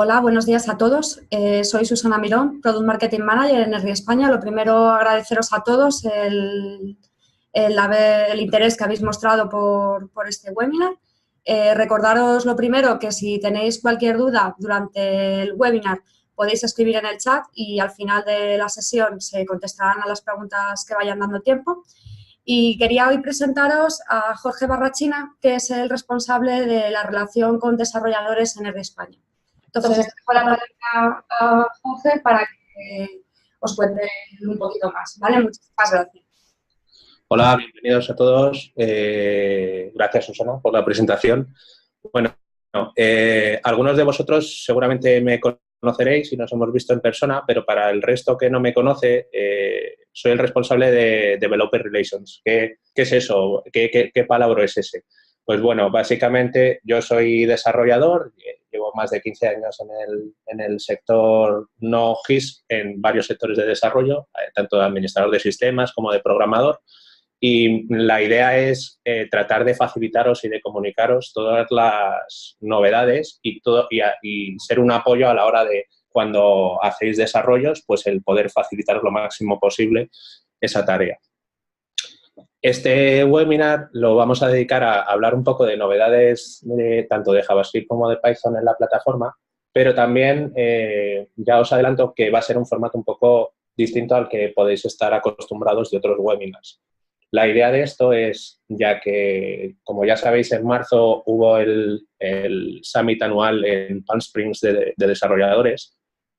Hola, buenos días a todos. Soy Susana Mirón, Product Marketing Manager en ERRI España. Lo primero, agradeceros a todos el interés que habéis mostrado por este webinar. Recordaros lo primero, que si tenéis cualquier duda durante el webinar, podéis escribir en el chat y al final de la sesión se contestarán a las preguntas que vayan dando tiempo. Y quería hoy presentaros a Jorge Barrachina, que es el responsable de la relación con desarrolladores en ERRI España. Entonces, dejo la palabra a Jorge para que os cuente un poquito más, ¿vale? Muchísimas gracias. Hola, bienvenidos a todos. Gracias, Susana, por la presentación. Bueno, algunos de vosotros seguramente me conoceréis y nos hemos visto en persona, pero para el resto que no me conoce, soy el responsable de Developer Relations. ¿Qué es eso? ¿Qué palabra es ese? Pues bueno, básicamente yo soy desarrollador, llevo más de 15 años en el sector no GIS, en varios sectores de desarrollo, tanto de administrador de sistemas como de programador. Y la idea es tratar de facilitaros y de comunicaros todas las novedades y ser un apoyo a la hora de, cuando hacéis desarrollos, pues el poder facilitaros lo máximo posible esa tarea. Este webinar lo vamos a dedicar a hablar un poco de novedades tanto de JavaScript como de Python en la plataforma, pero también ya os adelanto que va a ser un formato un poco distinto al que podéis estar acostumbrados de otros webinars. La idea de esto es, ya que, como ya sabéis, en marzo hubo el Summit anual en Palm Springs de desarrolladores,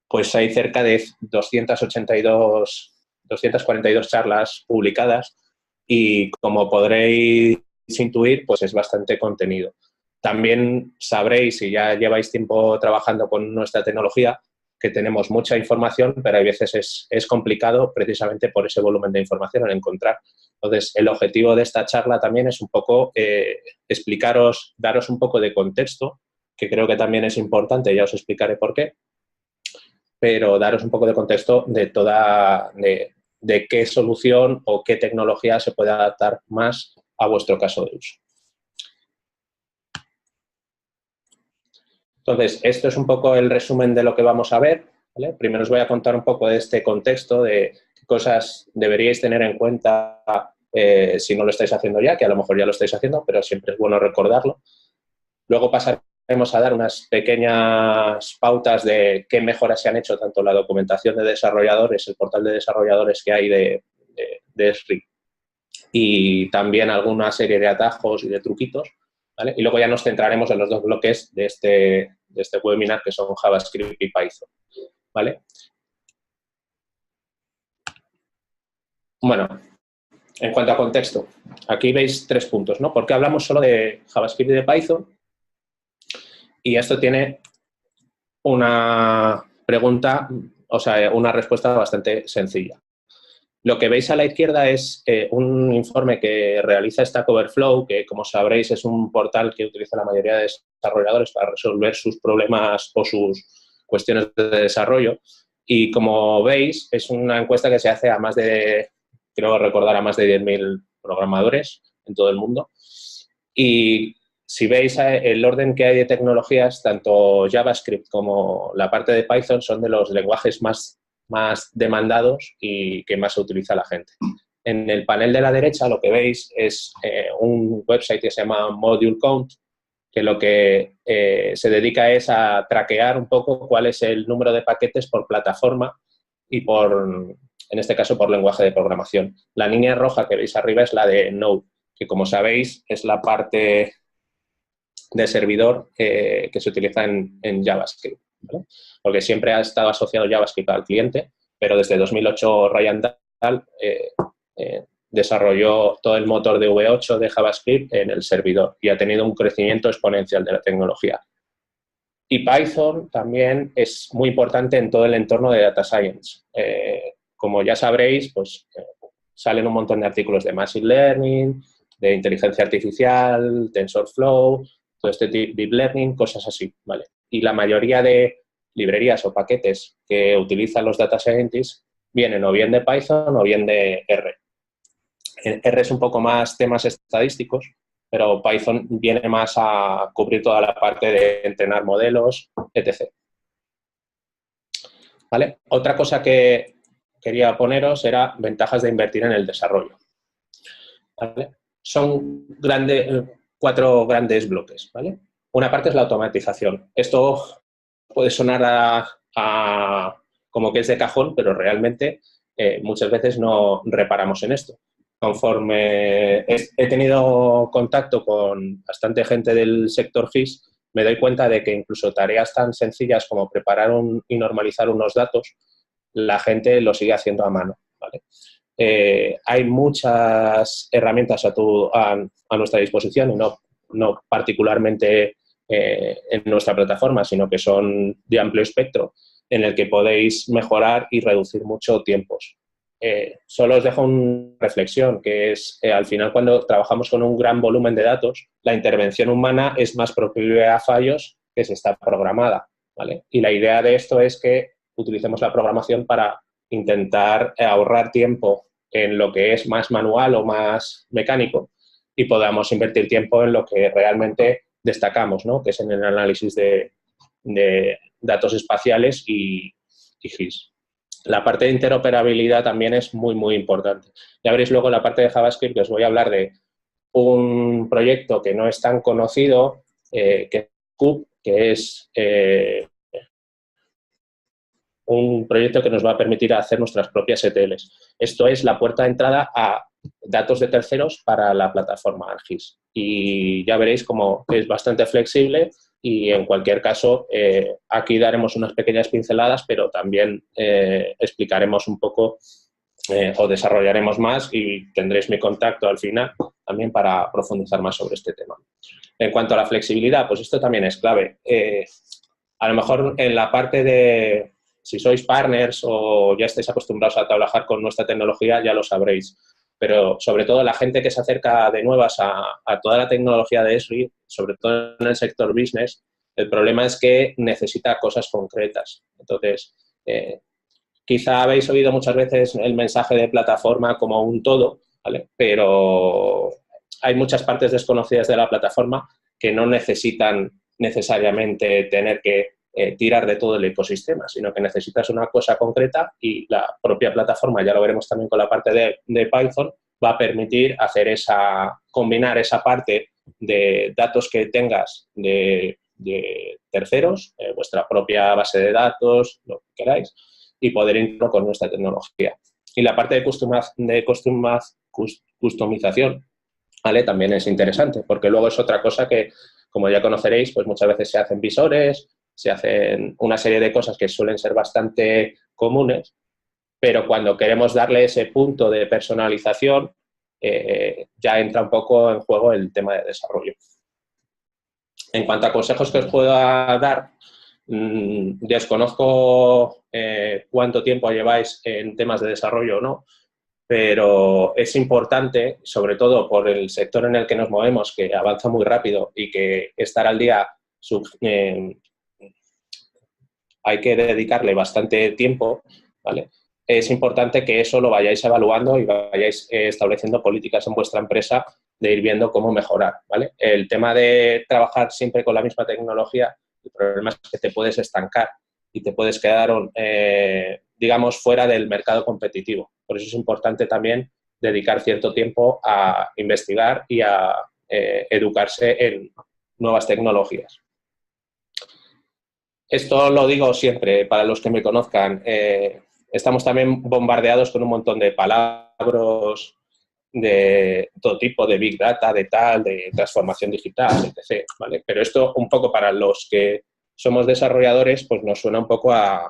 pues hay cerca de 242 charlas publicadas y, como podréis intuir, pues es bastante contenido. También sabréis, si ya lleváis tiempo trabajando con nuestra tecnología, que tenemos mucha información, pero a veces es complicado precisamente por ese volumen de información al encontrar. Entonces, el objetivo de esta charla también es un poco explicaros, daros un poco de contexto, que creo que también es importante, ya os explicaré por qué, pero daros un poco de contexto de qué solución o qué tecnología se puede adaptar más a vuestro caso de uso. Entonces, esto es un poco el resumen de lo que vamos a ver, ¿vale? Primero os voy a contar un poco de este contexto, de qué cosas deberíais tener en cuenta si no lo estáis haciendo ya, que a lo mejor ya lo estáis haciendo, pero siempre es bueno recordarlo. Luego pasaremos a dar unas pequeñas pautas de qué mejoras se han hecho, tanto la documentación de desarrolladores, el portal de desarrolladores que hay de ESRI, y también alguna serie de atajos y de truquitos, ¿vale? Y luego ya nos centraremos en los dos bloques de este webinar, que son JavaScript y Python, ¿vale? Bueno, en cuanto a contexto, aquí veis 3 puntos, ¿no? ¿Por qué hablamos solo de JavaScript y de Python? Y esto tiene una pregunta, o sea, una respuesta bastante sencilla. Lo que veis a la izquierda es un informe que realiza Stack Overflow, que, como sabréis, es un portal que utiliza la mayoría de desarrolladores para resolver sus problemas o sus cuestiones de desarrollo. Y, como veis, es una encuesta que se hace a más de, creo recordar, a más de 10.000 programadores en todo el mundo. Y si veis el orden que hay de tecnologías, tanto JavaScript como la parte de Python son de los lenguajes más demandados y que más se utiliza la gente. En el panel de la derecha lo que veis es un website que se llama Module Count, que lo que se dedica es a traquear un poco cuál es el número de paquetes por plataforma y en este caso, por lenguaje de programación. La línea roja que veis arriba es la de Node, que, como sabéis, es la parte de servidor que se utiliza en JavaScript, ¿vale? Porque siempre ha estado asociado JavaScript al cliente, pero desde 2008 Ryan Dahl desarrolló todo el motor de V8 de JavaScript en el servidor y ha tenido un crecimiento exponencial de la tecnología. Y Python también es muy importante en todo el entorno de Data Science. Como ya sabréis, pues salen un montón de artículos de Machine Learning, de inteligencia artificial, TensorFlow, todo este Deep Learning, cosas así, ¿vale? Y la mayoría de librerías o paquetes que utilizan los Data Scientists vienen o bien de Python o bien de R. R es un poco más temas estadísticos, pero Python viene más a cubrir toda la parte de entrenar modelos, etc. ¿vale? Otra cosa que quería poneros era ventajas de invertir en el desarrollo, ¿vale? Son 4 grandes bloques, ¿vale? Una parte es la automatización. Esto puede sonar como que es de cajón, pero realmente muchas veces no reparamos en esto. Conforme he tenido contacto con bastante gente del sector GIS, me doy cuenta de que incluso tareas tan sencillas como preparar y normalizar unos datos, la gente lo sigue haciendo a mano, ¿vale? Hay muchas herramientas a nuestra disposición y no particularmente en nuestra plataforma, sino que son de amplio espectro, en el que podéis mejorar y reducir mucho tiempos. Solo os dejo una reflexión, que es, al final, cuando trabajamos con un gran volumen de datos, la intervención humana es más proclive a fallos que si está programada, ¿vale? Y la idea de esto es que utilicemos la programación para intentar ahorrar tiempo en lo que es más manual o más mecánico y podamos invertir tiempo en lo que realmente destacamos, ¿no? Que es en el análisis de datos espaciales y GIS. La parte de interoperabilidad también es muy, muy importante. Ya veréis luego en la parte de JavaScript que os voy a hablar de un proyecto que no es tan conocido, que es Cube, que es un proyecto que nos va a permitir hacer nuestras propias ETLs. Esto es la puerta de entrada a datos de terceros para la plataforma ArcGIS. Y ya veréis cómo es bastante flexible y, en cualquier caso, aquí daremos unas pequeñas pinceladas, pero también explicaremos un poco o desarrollaremos más y tendréis mi contacto al final también para profundizar más sobre este tema. En cuanto a la flexibilidad, pues esto también es clave. A lo mejor en la parte de, si sois partners o ya estáis acostumbrados a trabajar con nuestra tecnología, ya lo sabréis. Pero sobre todo la gente que se acerca de nuevas a toda la tecnología de Esri, sobre todo en el sector business, el problema es que necesita cosas concretas. Entonces, quizá habéis oído muchas veces el mensaje de plataforma como un todo, ¿vale? Pero hay muchas partes desconocidas de la plataforma que no necesitan necesariamente tener que tirar de todo el ecosistema, sino que necesitas una cosa concreta y la propia plataforma, ya lo veremos también con la parte de Python, va a permitir combinar esa parte de datos que tengas de terceros, vuestra propia base de datos, lo que queráis, y poder incluirlo con nuestra tecnología. Y la parte de customización, ¿vale? También es interesante, porque luego es otra cosa que, como ya conoceréis, pues muchas veces se hacen visores, se hacen una serie de cosas que suelen ser bastante comunes, pero cuando queremos darle ese punto de personalización, ya entra un poco en juego el tema de desarrollo. En cuanto a consejos que os pueda dar, desconozco cuánto tiempo lleváis en temas de desarrollo o no, pero es importante, sobre todo por el sector en el que nos movemos, que avanza muy rápido y que estar al día hay que dedicarle bastante tiempo, ¿vale? Es importante que eso lo vayáis evaluando y vayáis estableciendo políticas en vuestra empresa de ir viendo cómo mejorar, ¿vale? El tema de trabajar siempre con la misma tecnología, el problema es que te puedes estancar y te puedes quedar, digamos, fuera del mercado competitivo. Por eso es importante también dedicar cierto tiempo a investigar y a educarse en nuevas tecnologías. Esto lo digo siempre, para los que me conozcan. Estamos también bombardeados con un montón de palabras de todo tipo, de Big Data, de transformación digital, etc., ¿vale? Pero esto, un poco para los que somos desarrolladores, pues nos suena un poco a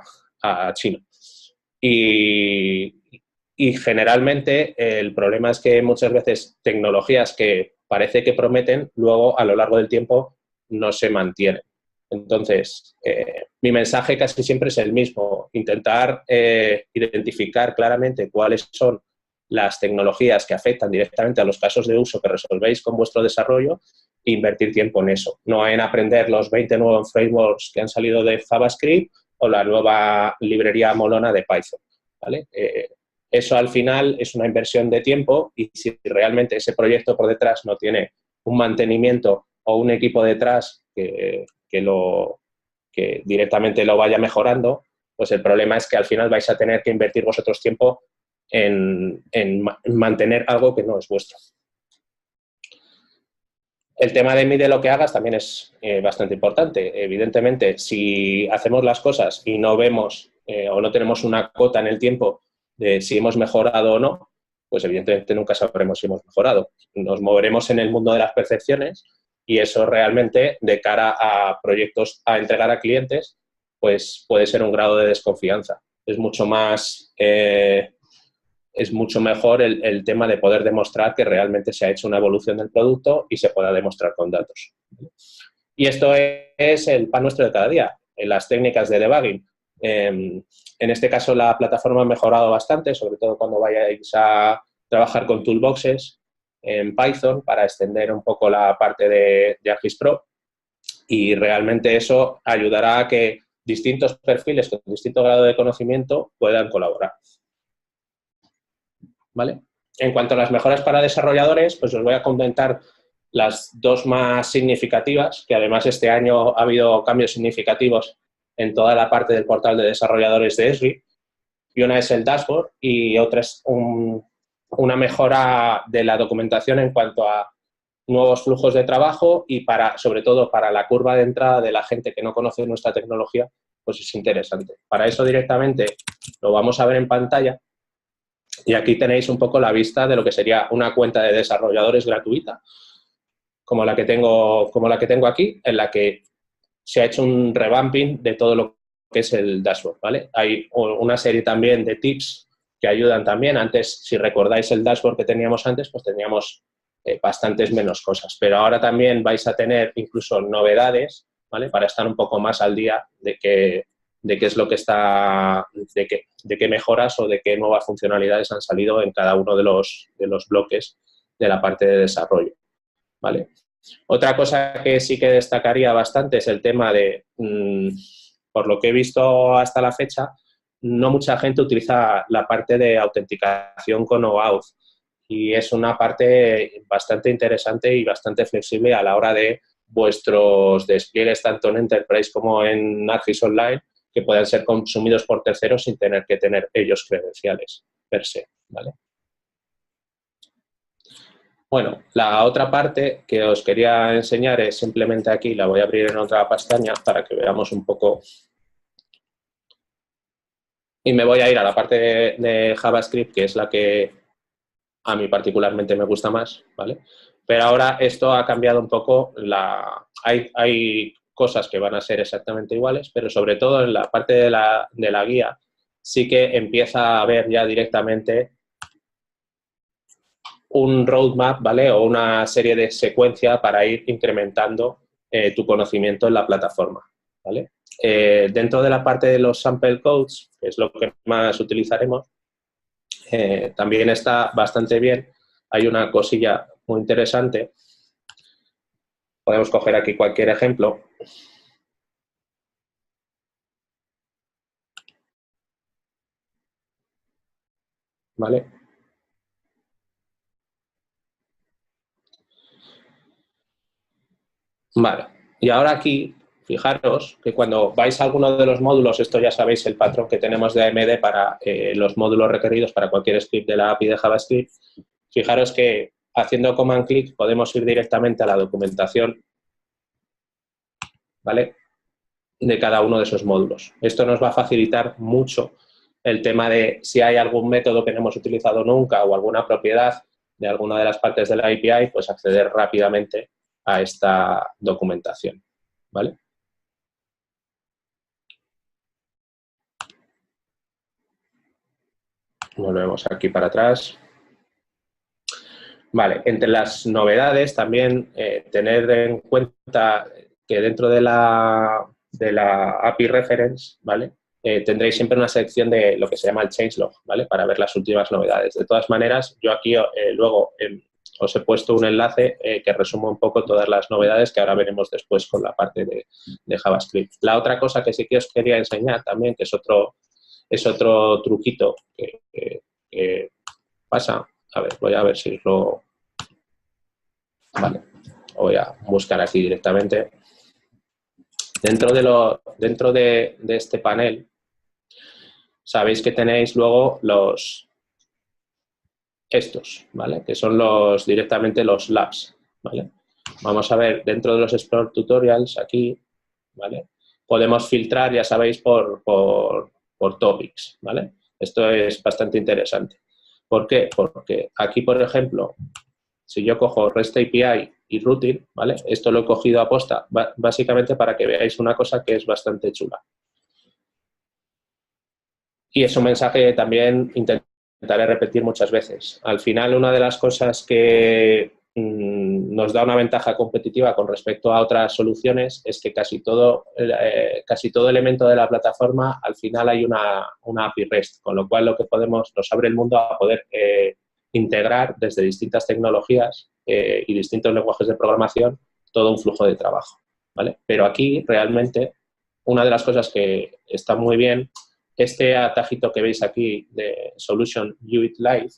chino. Y generalmente el problema es que muchas veces tecnologías que parece que prometen, luego a lo largo del tiempo no se mantienen. Entonces, mi mensaje casi siempre es el mismo, intentar identificar claramente cuáles son las tecnologías que afectan directamente a los casos de uso que resolvéis con vuestro desarrollo e invertir tiempo en eso, no en aprender los 20 nuevos frameworks que han salido de JavaScript o la nueva librería molona de Python, ¿vale? Eso al final es una inversión de tiempo y si realmente ese proyecto por detrás no tiene un mantenimiento o un equipo detrás que directamente lo vaya mejorando, pues el problema es que al final vais a tener que invertir vosotros tiempo en mantener algo que no es vuestro. El tema de mide lo que hagas también es bastante importante. Evidentemente, si hacemos las cosas y no vemos o no tenemos una cota en el tiempo de si hemos mejorado o no, pues evidentemente nunca sabremos si hemos mejorado. Nos moveremos en el mundo de las percepciones y eso realmente, de cara a proyectos a entregar a clientes, pues puede ser un grado de desconfianza. Es mucho mejor el tema de poder demostrar que realmente se ha hecho una evolución del producto y se pueda demostrar con datos. Y esto es el pan nuestro de cada día, en las técnicas de debugging. En este caso, la plataforma ha mejorado bastante, sobre todo cuando vayáis a trabajar con toolboxes en Python para extender un poco la parte de ArcGIS Pro, y realmente eso ayudará a que distintos perfiles con distinto grado de conocimiento puedan colaborar. ¿Vale? En cuanto a las mejoras para desarrolladores, pues os voy a comentar las dos más significativas, que además este año ha habido cambios significativos en toda la parte del portal de desarrolladores de Esri, y una es el dashboard y otra es una mejora de la documentación en cuanto a nuevos flujos de trabajo y sobre todo para la curva de entrada de la gente que no conoce nuestra tecnología, pues es interesante. Para eso directamente lo vamos a ver en pantalla. Y aquí tenéis un poco la vista de lo que sería una cuenta de desarrolladores gratuita, como la que tengo aquí, en la que se ha hecho un revamping de todo lo que es el dashboard, ¿vale? Hay una serie también de tips que ayudan también. Antes, si recordáis el dashboard que teníamos antes, pues teníamos bastantes menos cosas. Pero ahora también vais a tener incluso novedades, ¿vale? Para estar un poco más al día de qué es lo que está, de qué mejoras o de qué nuevas funcionalidades han salido en cada uno de los bloques de la parte de desarrollo, ¿vale? Otra cosa que sí que destacaría bastante es el tema de, por lo que he visto hasta la fecha, no mucha gente utiliza la parte de autenticación con OAuth, y es una parte bastante interesante y bastante flexible a la hora de vuestros despliegues tanto en Enterprise como en ArcGIS Online, que puedan ser consumidos por terceros sin tener que tener ellos credenciales per se, ¿vale? Bueno, la otra parte que os quería enseñar es simplemente aquí, la voy a abrir en otra pestaña para que veamos un poco. Y me voy a ir a la parte de JavaScript, que es la que a mí particularmente me gusta más, ¿vale? Pero ahora esto ha cambiado un poco. Hay cosas que van a ser exactamente iguales, pero sobre todo en la parte de la guía sí que empieza a haber ya directamente un roadmap, ¿vale? O una serie de secuencia para ir incrementando tu conocimiento en la plataforma, ¿vale? Dentro de la parte de los sample codes, que es lo que más utilizaremos, también está bastante bien. Hay una cosilla muy interesante. Podemos coger aquí cualquier ejemplo. ¿Vale? Vale. Y ahora aquí, fijaros que cuando vais a alguno de los módulos, esto ya sabéis el patrón que tenemos de AMD para los módulos requeridos para cualquier script de la API de JavaScript. Fijaros que haciendo command click podemos ir directamente a la documentación, ¿vale?, de cada uno de esos módulos. Esto nos va a facilitar mucho el tema de si hay algún método que no hemos utilizado nunca o alguna propiedad de alguna de las partes de la API, pues acceder rápidamente a esta documentación, ¿vale? Volvemos aquí para atrás. Vale, entre las novedades también tener en cuenta que dentro de la API Reference, ¿vale?, tendréis siempre una sección de lo que se llama el changelog, ¿vale?, para ver las últimas novedades. De todas maneras, yo aquí luego os he puesto un enlace que resume un poco todas las novedades que ahora veremos después con la parte de JavaScript. La otra cosa que sí que os quería enseñar también, que es otro truquito que pasa. A ver, voy a ver si lo... Vale, voy a buscar aquí directamente. Dentro de este panel sabéis que tenéis luego estos, ¿vale? Que son directamente los labs, ¿vale? Vamos a ver dentro de los Explore Tutorials aquí, ¿vale? Podemos filtrar, ya sabéis, por topics, ¿vale? Esto es bastante interesante. ¿Por qué? Porque aquí, por ejemplo, si yo cojo REST API y Routing, ¿vale? Esto lo he cogido a posta, básicamente para que veáis una cosa que es bastante chula. Y es un mensaje que también intentaré repetir muchas veces. Al final, una de las cosas que nos da una ventaja competitiva con respecto a otras soluciones es que casi todo elemento de la plataforma, al final hay una API REST, con lo cual lo que nos abre el mundo a poder integrar desde distintas tecnologías y distintos lenguajes de programación todo un flujo de trabajo, ¿vale? Pero aquí, realmente, una de las cosas que está muy bien, este atajito que veis aquí de Solution UIT Live,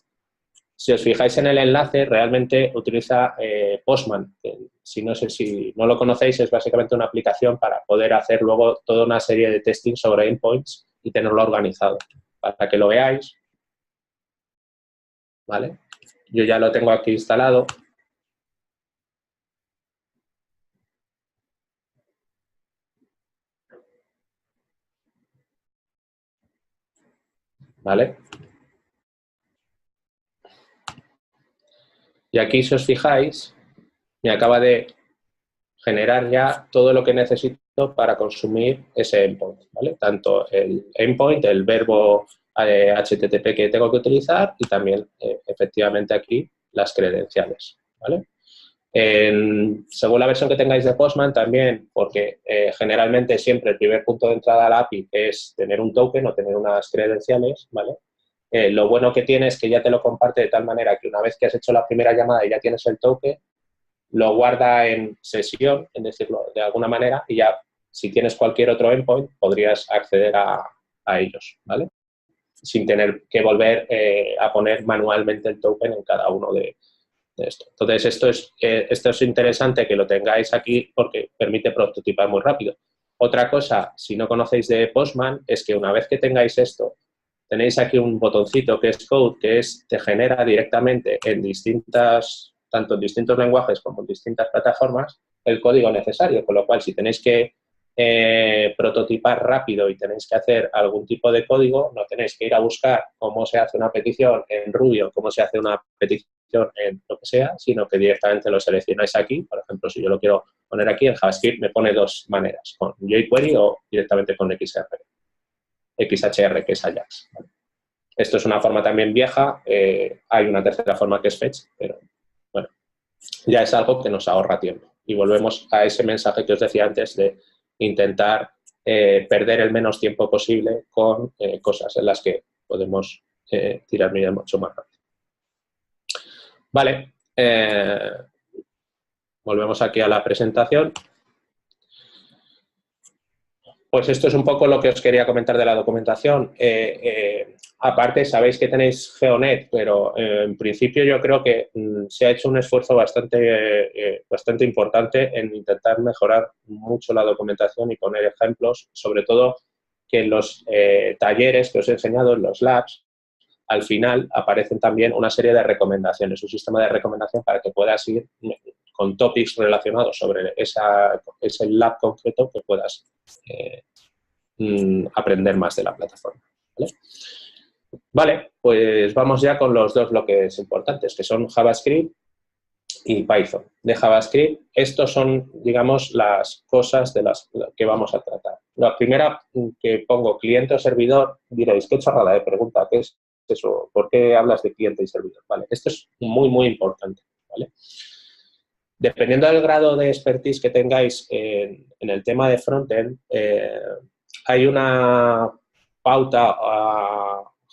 si os fijáis en el enlace, realmente utiliza Postman. Si no lo conocéis, es básicamente una aplicación para poder hacer luego toda una serie de testing sobre endpoints y tenerlo organizado. Para que lo veáis, ¿vale? Yo ya lo tengo aquí instalado. ¿Vale? Y aquí, si os fijáis, me acaba de generar ya todo lo que necesito para consumir ese endpoint, ¿vale? Tanto el endpoint, el verbo HTTP que tengo que utilizar y también, efectivamente, aquí las credenciales, ¿vale? Según la versión que tengáis de Postman también, porque generalmente siempre el primer punto de entrada a la API es tener un token o tener unas credenciales, ¿vale? Lo bueno que tiene es que ya te lo comparte de tal manera que una vez que has hecho la primera llamada y ya tienes el token, lo guarda en sesión, en decirlo de alguna manera, y ya si tienes cualquier otro endpoint podrías acceder a ellos, ¿vale? Sin tener que volver a poner manualmente el token en cada uno de esto. Entonces, esto es interesante que lo tengáis aquí porque permite prototipar muy rápido. Otra cosa, si no conocéis de Postman, es que una vez que tengáis esto, tenéis aquí un botoncito que es Code, que te genera directamente tanto en distintos lenguajes como en distintas plataformas, el código necesario, con lo cual si tenéis que prototipar rápido y tenéis que hacer algún tipo de código, no tenéis que ir a buscar cómo se hace una petición en Ruby o cómo se hace una petición en lo que sea, sino que directamente lo seleccionáis aquí. Por ejemplo, si yo lo quiero poner aquí en JavaScript, me pone dos maneras, con jQuery o directamente con XR, que es Ajax, ¿vale? Esto es una forma también vieja, hay una tercera forma que es Fetch, pero bueno, ya es algo que nos ahorra tiempo. Y volvemos a ese mensaje que os decía antes de intentar perder el menos tiempo posible con cosas en las que podemos tirar mucho más rápido. Vale, volvemos aquí a la presentación. Pues esto es un poco lo que os quería comentar de la documentación. Aparte, sabéis que tenéis Geonet, pero en principio yo creo que se ha hecho un esfuerzo bastante importante en intentar mejorar mucho la documentación y poner ejemplos, sobre todo que en los talleres que os he enseñado, en los labs, al final aparecen también una serie de recomendaciones, un sistema de recomendación para que puedas ir con topics relacionados sobre ese lab concreto que puedas aprender más de la plataforma, ¿vale? Vale, pues vamos ya con los dos bloques importantes, que son JavaScript y Python. De JavaScript, estos son, digamos, las cosas de las que vamos a tratar. La primera que pongo cliente o servidor, diréis, qué chorrada de pregunta, ¿qué es eso? ¿Por qué hablas de cliente y servidor? Vale, esto es muy, muy importante, ¿vale? Dependiendo del grado de expertise que tengáis en el tema de frontend, hay una pauta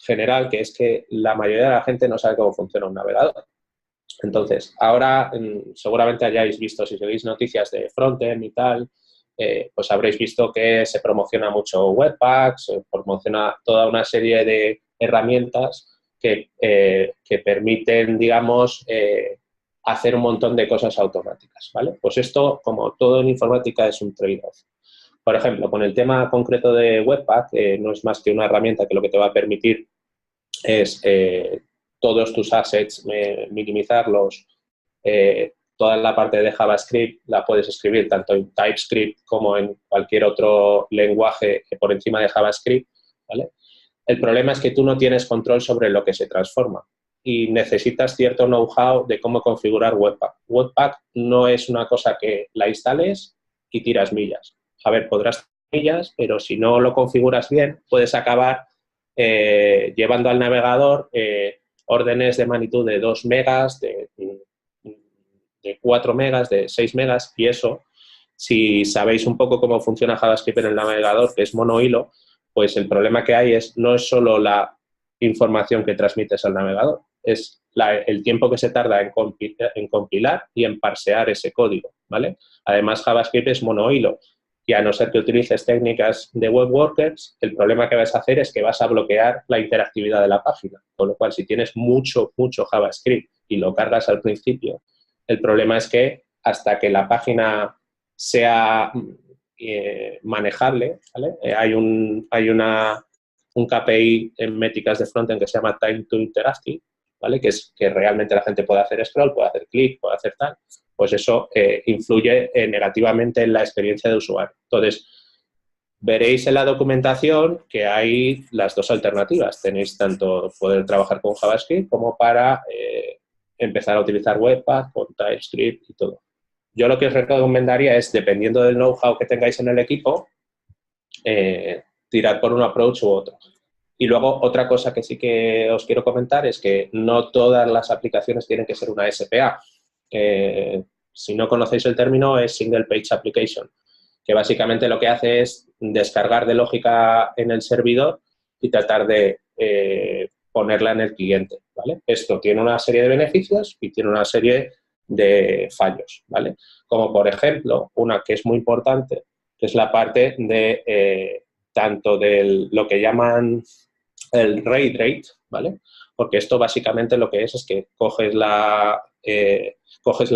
general que es que la mayoría de la gente no sabe cómo funciona un navegador. Entonces, ahora seguramente hayáis visto, si seguís noticias de frontend y tal, pues habréis visto que se promociona mucho Webpack, se promociona toda una serie de herramientas que permiten, digamos, hacer un montón de cosas automáticas, ¿vale? Pues esto, como todo en informática, es un trade-off. Por ejemplo, con el tema concreto de Webpack, no es más que una herramienta que lo que te va a permitir es todos tus assets, minimizarlos, toda la parte de JavaScript la puedes escribir tanto en TypeScript como en cualquier otro lenguaje por encima de JavaScript, ¿vale? El problema es que tú no tienes control sobre lo que se transforma y necesitas cierto know-how de cómo configurar Webpack. Webpack no es una cosa que la instales y tiras millas. A ver, podrás tirar millas, pero si no lo configuras bien, puedes acabar llevando al navegador órdenes de magnitud de 2 megas, de 4 megas, de 6 megas, y eso, si sabéis un poco cómo funciona JavaScript en el navegador, que es monohilo, pues el problema que hay no es solo la información que transmites al navegador, es el tiempo que se tarda en compilar y en parsear ese código, ¿vale? Además, JavaScript es monohilo y a no ser que utilices técnicas de web workers, el problema que vas a hacer es que vas a bloquear la interactividad de la página, con lo cual si tienes mucho JavaScript y lo cargas al principio, el problema es que hasta que la página sea manejable, ¿vale? Hay un KPI en métricas de frontend que se llama Time to Interactive, ¿vale? Que es que realmente la gente puede hacer scroll, puede hacer clic, puede hacer tal. Pues eso influye negativamente en la experiencia de usuario. Entonces, veréis en la documentación que hay las dos alternativas. Tenéis tanto poder trabajar con JavaScript como para empezar a utilizar Webpack con TypeScript y todo. Yo lo que os recomendaría es, dependiendo del know-how que tengáis en el equipo, tirar por un approach u otro. Y luego, otra cosa que sí que os quiero comentar es que no todas las aplicaciones tienen que ser una SPA. Si no conocéis el término, es Single Page Application, que básicamente lo que hace es descargar de lógica en el servidor y tratar de ponerla en el cliente, ¿vale? Esto tiene una serie de beneficios y tiene una serie de fallos, ¿vale? Como, por ejemplo, una que es muy importante, que es la parte de tanto de lo que llaman el RAID rate, ¿vale? Porque esto básicamente lo que es que coges la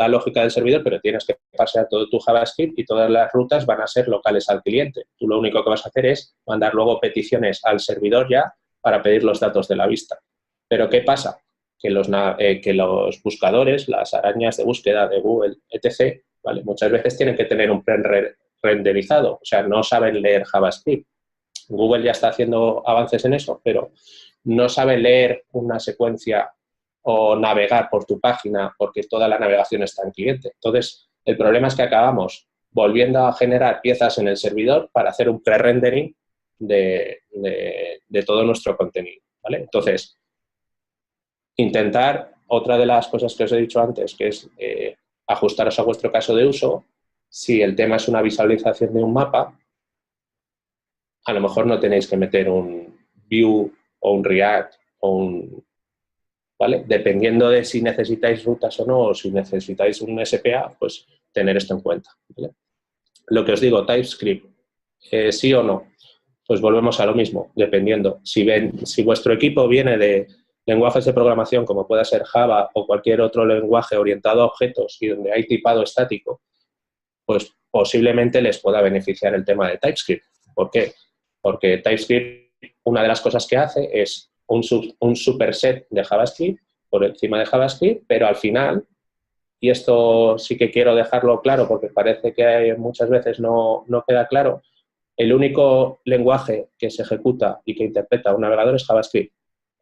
lógica del servidor, pero tienes que pasear todo tu JavaScript y todas las rutas van a ser locales al cliente. Tú lo único que vas a hacer es mandar luego peticiones al servidor ya para pedir los datos de la vista. Pero ¿qué pasa? Que los buscadores, las arañas de búsqueda de Google, etc., ¿vale? Muchas veces tienen que tener un pre-renderizado, o sea, no saben leer JavaScript. Google ya está haciendo avances en eso, pero no sabe leer una secuencia o navegar por tu página porque toda la navegación está en cliente. Entonces, el problema es que acabamos volviendo a generar piezas en el servidor para hacer un pre-rendering de todo nuestro contenido, ¿vale? Entonces, intentar, otra de las cosas que os he dicho antes, que es ajustaros a vuestro caso de uso. Si el tema es una visualización de un mapa, a lo mejor no tenéis que meter un Vue o un React o un... ¿vale? Dependiendo de si necesitáis rutas o no, o si necesitáis un SPA, pues tener esto en cuenta, ¿vale? Lo que os digo, TypeScript, sí o no, pues volvemos a lo mismo, dependiendo. Si vuestro equipo viene de lenguajes de programación como pueda ser Java o cualquier otro lenguaje orientado a objetos y donde hay tipado estático, pues posiblemente les pueda beneficiar el tema de TypeScript. ¿Por qué? Porque TypeScript, una de las cosas que hace es un superset de JavaScript por encima de JavaScript, pero al final, y esto sí que quiero dejarlo claro porque parece que muchas veces no queda claro, el único lenguaje que se ejecuta y que interpreta un navegador es JavaScript.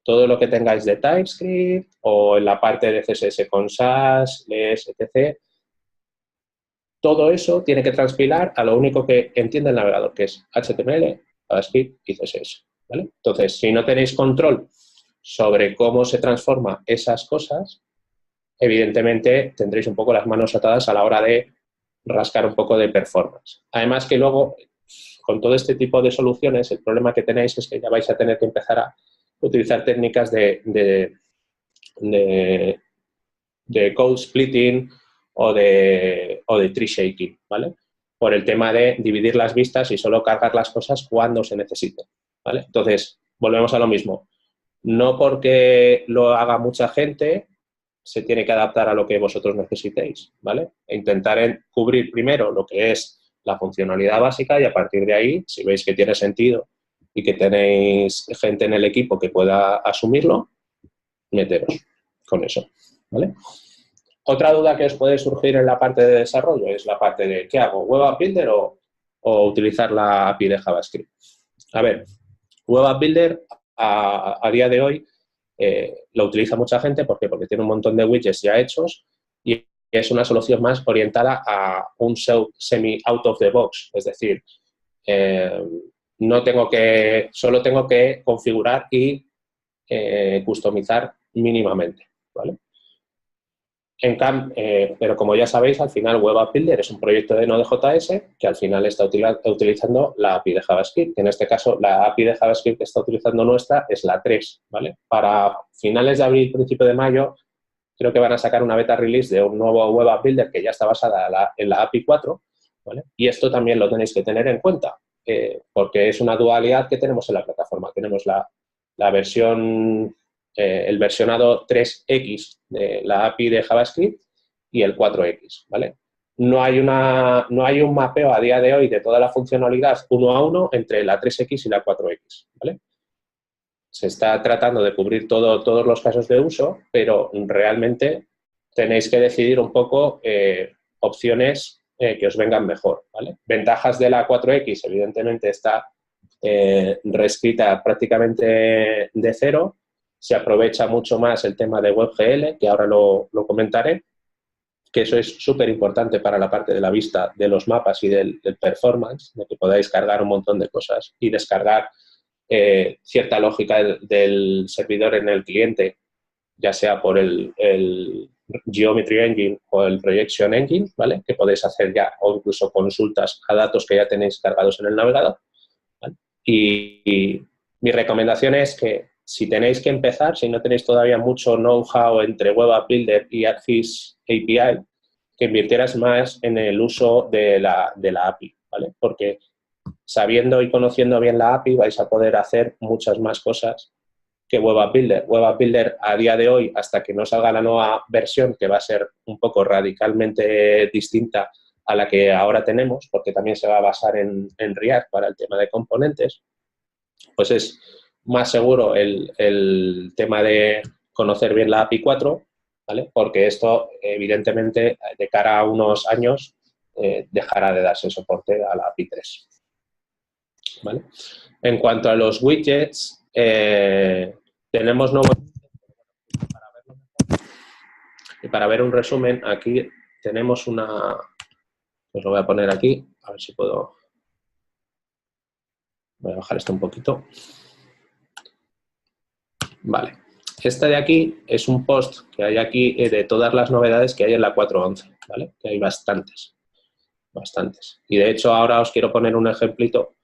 Todo lo que tengáis de TypeScript o en la parte de CSS con Sass, LESS, etc., todo eso tiene que transpilar a lo único que entiende el navegador, que es HTML, JavaScript y CSS, ¿vale? Entonces, si no tenéis control sobre cómo se transforman esas cosas, evidentemente tendréis un poco las manos atadas a la hora de rascar un poco de performance. Además que luego, con todo este tipo de soluciones, el problema que tenéis es que ya vais a tener que empezar a utilizar técnicas de code splitting o de tree shaking, ¿vale? Por el tema de dividir las vistas y solo cargar las cosas cuando se necesiten, ¿vale? Entonces, volvemos a lo mismo. No porque lo haga mucha gente se tiene que adaptar a lo que vosotros necesitéis, ¿vale? E intentar cubrir primero lo que es la funcionalidad básica y a partir de ahí, si veis que tiene sentido y que tenéis gente en el equipo que pueda asumirlo, meteros con eso, ¿vale? Otra duda que os puede surgir en la parte de desarrollo es la parte de ¿qué hago? ¿Web App Builder o utilizar la API de JavaScript? A ver, Web App Builder a día de hoy lo utiliza mucha gente. ¿Por qué? Porque tiene un montón de widgets ya hechos y es una solución más orientada a un semi out of the box. Es decir, solo tengo que configurar y customizar mínimamente, ¿vale? Pero como ya sabéis, al final Web App Builder es un proyecto de Node.js que al final está utilizando la API de JavaScript. En este caso, la API de JavaScript que está utilizando nuestra es la 3, ¿vale? Para finales de abril, principio de mayo, creo que van a sacar una beta release de un nuevo Web App Builder que ya está basada en la API 4, ¿vale? Y esto también lo tenéis que tener en cuenta, porque es una dualidad que tenemos en la plataforma. Tenemos la versión... el versionado 3X de la API de JavaScript y el 4X, ¿vale? No hay un mapeo a día de hoy de toda la funcionalidad uno a uno entre la 3X y la 4X, ¿vale? Se está tratando de cubrir todos los casos de uso, pero realmente tenéis que decidir un poco opciones que os vengan mejor, ¿vale? Ventajas de la 4X, evidentemente, está reescrita prácticamente de cero. Se aprovecha mucho más el tema de WebGL, que ahora lo comentaré, que eso es súper importante para la parte de la vista de los mapas y del performance, de que podáis cargar un montón de cosas y descargar cierta lógica del servidor en el cliente, ya sea por el Geometry Engine o el Projection Engine, ¿vale? Que podéis hacer ya o incluso consultas a datos que ya tenéis cargados en el navegador, ¿vale? Y mi recomendación es que si tenéis que empezar, si no tenéis todavía mucho know-how entre Web App Builder y ArcSys API, que invirtieras más en el uso de la API, ¿vale? Porque sabiendo y conociendo bien la API vais a poder hacer muchas más cosas que Web App Builder. Web App Builder a día de hoy, hasta que no salga la nueva versión, que va a ser un poco radicalmente distinta a la que ahora tenemos, porque también se va a basar en React para el tema de componentes, pues es más seguro el tema de conocer bien la API 4, ¿vale? Porque esto, evidentemente, de cara a unos años, dejará de darse soporte a la API 3. ¿Vale? En cuanto a los widgets, tenemos nuevos... Y para ver un resumen, aquí tenemos una... Os lo voy a poner aquí, a ver si puedo... Voy a bajar esto un poquito. Vale. Este de aquí es un post que hay aquí de todas las novedades que hay en la 4.11, ¿vale? Que hay bastantes. Y de hecho ahora os quiero poner un ejemplito.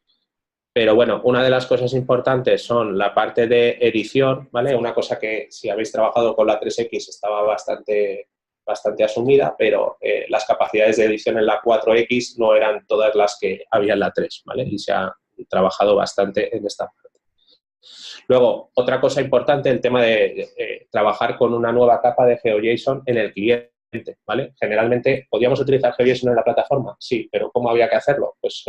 Pero bueno, una de las cosas importantes son la parte de edición, ¿vale? Una cosa que si habéis trabajado con la 3X estaba bastante asumida, pero las capacidades de edición en la 4X no eran todas las que había en la 3, ¿vale? Y se ha trabajado bastante en esta parte. Luego, otra cosa importante, el tema de trabajar con una nueva capa de GeoJSON en el cliente, ¿vale? Generalmente, ¿podíamos utilizar GeoJSON en la plataforma? Sí, pero ¿cómo había que hacerlo? Pues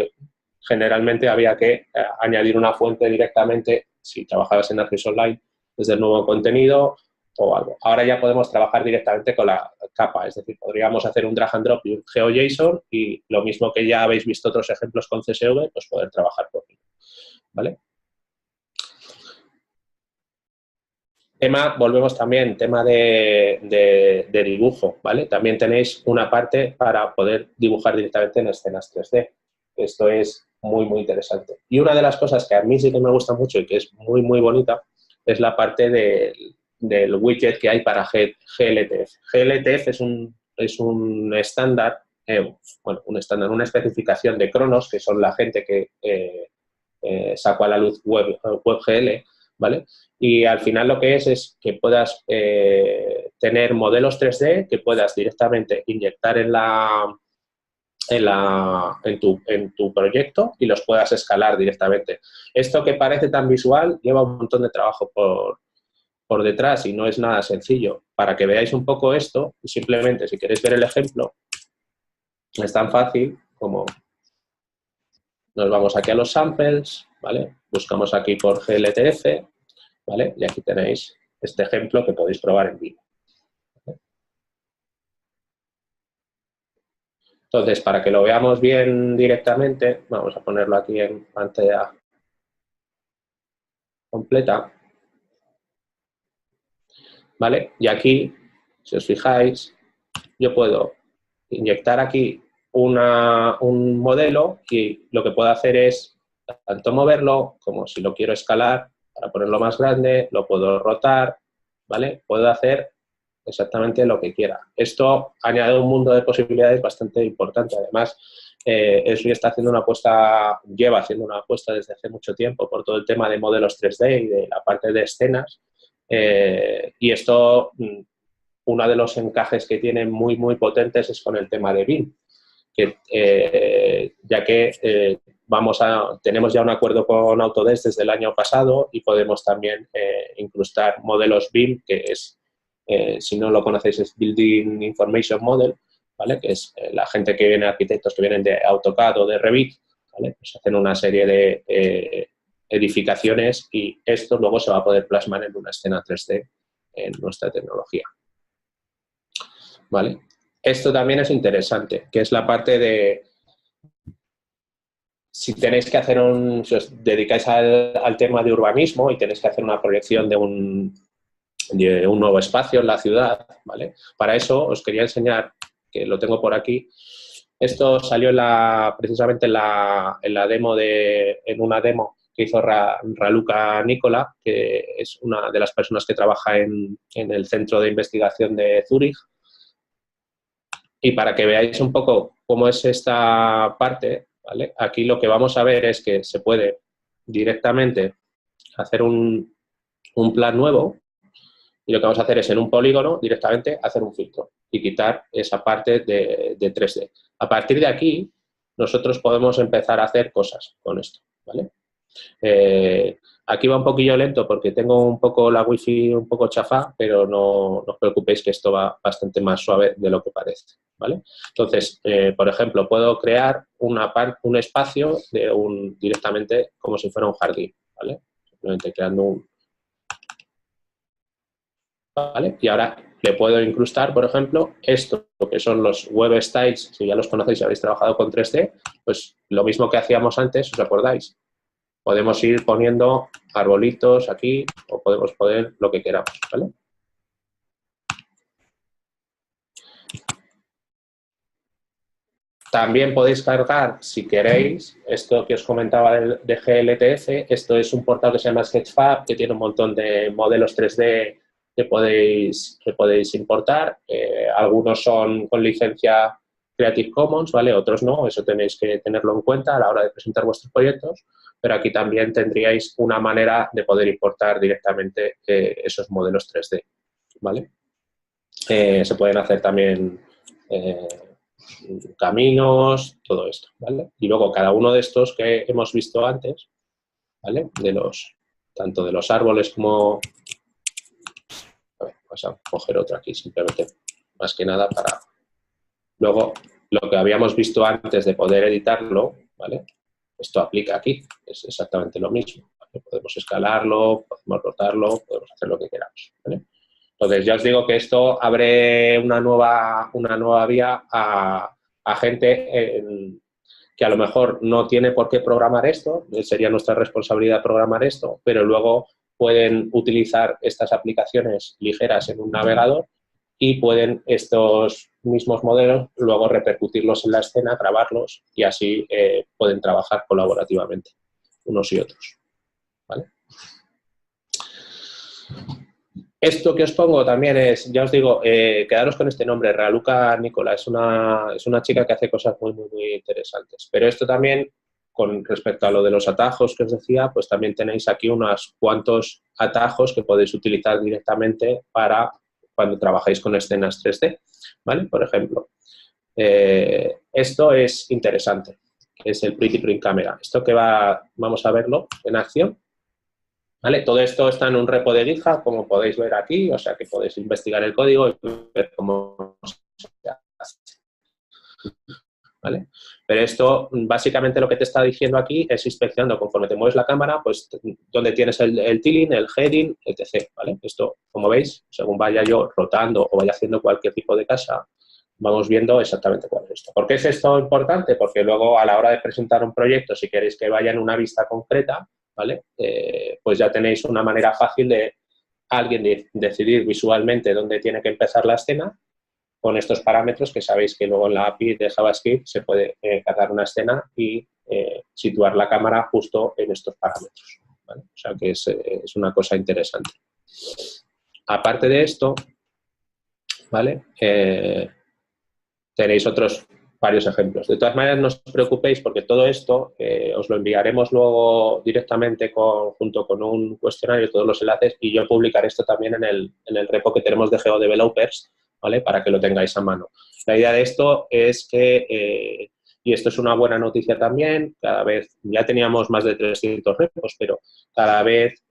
generalmente había que añadir una fuente directamente, si trabajabas en ArcSys Online, desde el nuevo contenido o algo. Ahora ya podemos trabajar directamente con la capa, es decir, podríamos hacer un drag and drop y un GeoJSON y lo mismo que ya habéis visto otros ejemplos con CSV, pues poder trabajar con ello, ¿vale? Volvemos también, tema de dibujo, ¿vale? También tenéis una parte para poder dibujar directamente en escenas 3D. Esto es muy, muy interesante. Y una de las cosas que a mí sí que me gusta mucho y que es muy, muy bonita es la parte del widget que hay para GLTF. GLTF es un estándar, una especificación de Cronos, que son la gente que sacó a la luz WebGL, ¿vale? Y al final lo que es que puedas tener modelos 3D que puedas directamente inyectar en tu proyecto y los puedas escalar directamente. Esto que parece tan visual lleva un montón de trabajo por detrás y no es nada sencillo. Para que veáis un poco esto, simplemente si queréis ver el ejemplo, es tan fácil como Nos vamos aquí a los samples, ¿vale? Buscamos aquí por GLTF, ¿vale? Y aquí tenéis este ejemplo que podéis probar en vivo. Entonces, para que lo veamos bien directamente, vamos a ponerlo aquí en pantalla completa, ¿vale? Y aquí, si os fijáis, yo puedo inyectar aquí un modelo y lo que puedo hacer es tanto moverlo como si lo quiero escalar para ponerlo más grande, lo puedo rotar, ¿vale? Puedo hacer exactamente lo que quiera. Esto añade un mundo de posibilidades bastante importante. Además, Esri está haciendo una apuesta, lleva haciendo una apuesta desde hace mucho tiempo por todo el tema de modelos 3D y de la parte de escenas. Y esto, uno de los encajes que tiene muy, muy potentes es con el tema de BIM, que, ya que tenemos ya un acuerdo con Autodesk desde el año pasado y podemos también incrustar modelos BIM, que es, si no lo conocéis, es Building Information Model, ¿vale? Que es la gente que viene, arquitectos que vienen de AutoCAD o de Revit, ¿vale? Pues hacen una serie de edificaciones y esto luego se va a poder plasmar en una escena 3D en nuestra tecnología, ¿vale? Esto también es interesante, que es la parte de si tenéis que hacer si os dedicáis al tema de urbanismo y tenéis que hacer una proyección de un nuevo espacio en la ciudad, ¿vale? Para eso os quería enseñar, que lo tengo por aquí, esto salió precisamente en una demo que hizo Raluca Nicola, que es una de las personas que trabaja en el Centro de Investigación de Zúrich. Y para que veáis un poco cómo es esta parte, ¿vale? Aquí lo que vamos a ver es que se puede directamente hacer un plan nuevo y lo que vamos a hacer es en un polígono directamente hacer un filtro y quitar esa parte de 3D. A partir de aquí nosotros podemos empezar a hacer cosas con esto, ¿vale? Aquí va un poquillo lento porque tengo un poco la wifi un poco chafá, pero no os preocupéis que esto va bastante más suave de lo que parece, ¿vale? Entonces, por ejemplo, puedo crear un espacio directamente como si fuera un jardín, ¿vale? Simplemente creando ¿vale? Y ahora le puedo incrustar, por ejemplo, esto, que son los web styles, si ya los conocéis y habéis trabajado con 3D, pues lo mismo que hacíamos antes, ¿os acordáis? Podemos ir poniendo arbolitos aquí o podemos poner lo que queramos, ¿vale? También podéis cargar, si queréis, esto que os comentaba de GLTF, esto es un portal que se llama Sketchfab, que tiene un montón de modelos 3D que podéis importar. Algunos son con licencia Creative Commons, ¿vale? Otros no, eso tenéis que tenerlo en cuenta a la hora de presentar vuestros proyectos, pero aquí también tendríais una manera de poder importar directamente esos modelos 3D, ¿vale? Se pueden hacer también caminos, todo esto, ¿vale? Y luego cada uno de estos que hemos visto antes, ¿vale? Tanto de los árboles como... A ver, vamos a coger otro aquí simplemente, más que nada para... Luego, lo que habíamos visto antes de poder editarlo, ¿vale? Esto aplica aquí, es exactamente lo mismo, ¿vale? Podemos escalarlo, podemos rotarlo, podemos hacer lo que queramos, ¿vale? Entonces, ya os digo que esto abre una nueva vía a gente que a lo mejor no tiene por qué programar esto, sería nuestra responsabilidad programar esto, pero luego pueden utilizar estas aplicaciones ligeras en un navegador y pueden estos mismos modelos luego repercutirlos en la escena, grabarlos y así pueden trabajar colaborativamente unos y otros, ¿vale? Esto que os pongo también es, ya os digo, quedaros con este nombre, Raluca Nicola, es una chica que hace cosas muy, muy, muy interesantes. Pero esto también, con respecto a lo de los atajos que os decía, pues también tenéis aquí unos cuantos atajos que podéis utilizar directamente para cuando trabajáis con escenas 3D, ¿vale? Por ejemplo, esto es interesante, que es el Pretty Print Camera. Esto que vamos a verlo en acción. ¿Vale? Todo esto está en un repo de GitHub, como podéis ver aquí, o sea que podéis investigar el código y ver cómo se hace. ¿vale? Pero esto, básicamente lo que te está diciendo aquí es inspeccionando conforme te mueves la cámara, pues donde tienes el tiling, el heading, etc., ¿vale? Esto, como veis, según vaya yo rotando o vaya haciendo cualquier tipo de casa, vamos viendo exactamente cuál es esto. ¿Por qué es esto importante? Porque luego a la hora de presentar un proyecto, si queréis que vaya en una vista concreta, ¿vale? Pues ya tenéis una manera fácil de alguien decidir visualmente dónde tiene que empezar la escena con estos parámetros que sabéis que luego en la API de JavaScript se puede cargar una escena y situar la cámara justo en estos parámetros, ¿vale? O sea que es una cosa interesante. Aparte de esto, ¿vale? Tenéis varios ejemplos. De todas maneras, no os preocupéis porque todo esto os lo enviaremos luego directamente junto con un cuestionario, todos los enlaces, y yo publicaré esto también en el repo que tenemos de GeoDevelopers, ¿vale? Para que lo tengáis a mano. La idea de esto es que, y esto es una buena noticia también, cada vez, ya teníamos más de 300 repos, pero cada vez